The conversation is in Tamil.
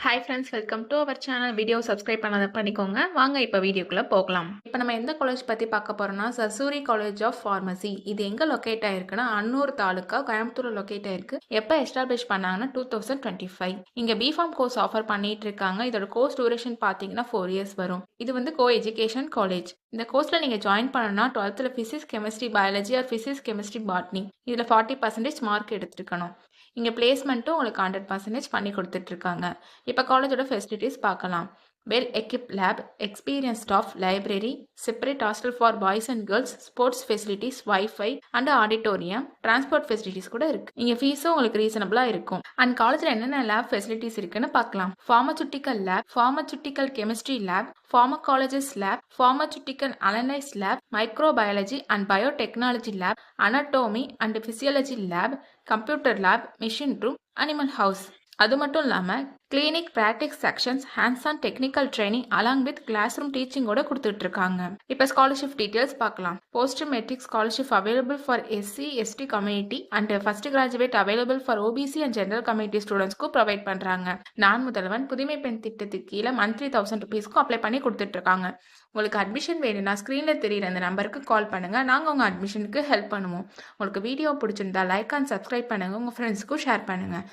Hi friends, welcome to our channel. Video subscribe பண்ணாத பண்ணிக்கோங்க. வாங்க இப்போ வீடியோக்குள்ளே போகலாம். இப்போ நம்ம எந்த காலேஜ் பற்றி பார்க்க போகிறோம்னா சசூரி காலேஜ் ஆஃப் ஃபார்மசி. இது எங்கே லொக்கேட் ஆயிருக்குன்னா அன்னூர் தாலுக்கா, கோயம்புத்தூர் லொக்கேட் ஆயிருக்கு. எப்போ எஸ்டாப்ளிஷ் பண்ணாங்கன்னா 2025. இங்கே பிஃபார்ம் கோர்ஸ் ஆஃபர் பண்ணிட்டு இருக்காங்க. இதோட கோர்ஸ் டியூரேஷன் பார்த்தீங்கன்னா 4 இயர்ஸ் வரும். இது வந்து கோ எஜுகேஷன் காலேஜ். இந்த கோர்ஸில் நீங்கள் ஜாயின் பண்ணணும்னா 12th physics, chemistry, biology R physics, chemistry, botany இதில் 40% மார்க் எடுத்துருக்கணும். இங்கே பிளேஸ்மெண்ட்டும் உங்களுக்கு 100% பண்ணி கொடுத்துட்ருக்காங்க. இப்போ காலேஜோட ஃபெசிலிட்டிஸ் பார்க்கலாம். Well equipped lab, experience staff, library, separate hostel for boys and girls, sports facilities, wifi and auditorium, transport facilities கூட இருக்கு. இங்கே ஃபீஸும் உங்களுக்கு ரீசனபிளாக இருக்கும். அண்ட் காலேஜில் என்னென்ன லேப் ஃபெசிலிட்டிஸ் இருக்குன்னு பார்க்கலாம். Pharmaceutical lab, pharmaceutical chemistry lab, pharmacologist lab, pharmaceutical analyse lab, microbiology and biotechnology lab, anatomy and physiology lab, computer lab, machine room, animal house. அது மட்டும் இல்லாமல் clinic, practice sections, hands on technical training along with classroom டீச்சிங்கோட கொடுத்துட்டு இருக்காங்க. இப்போ ஸ்காலர்ஷிப் டீட்டெயில்ஸ் பார்க்கலாம். Post matric scholarship available for SC ST community and first graduate available for OBC and general community ஸ்டூடெண்ட்ஸ்க்கும் ப்ரொவைட் பண்ணுறாங்க. நான் முதல்வன் புதுமை பெண் திட்டத்துக்கு கீழே மந்த்லி 1000 rupeesக்கும் அப்ளை பண்ணி கொடுத்துட்டு இருக்காங்க. உங்களுக்கு அட்மிஷன் வேணும்னா ஸ்க்ரீனில் தெரியுற அந்த நம்பருக்கு கால் பண்ணுங்கள். நாங்கள் உங்கள் அட்மிஷனுக்கு ஹெல்ப் பண்ணுவோம். உங்களுக்கு வீடியோ பிடிச்சிருந்தா லைக் அண்ட் சப்ஸ்கிரைப் பண்ணுங்கள். உங்கள் ஃப்ரெண்ட்ஸுக்கும் ஷேர் பண்ணுங்கள்.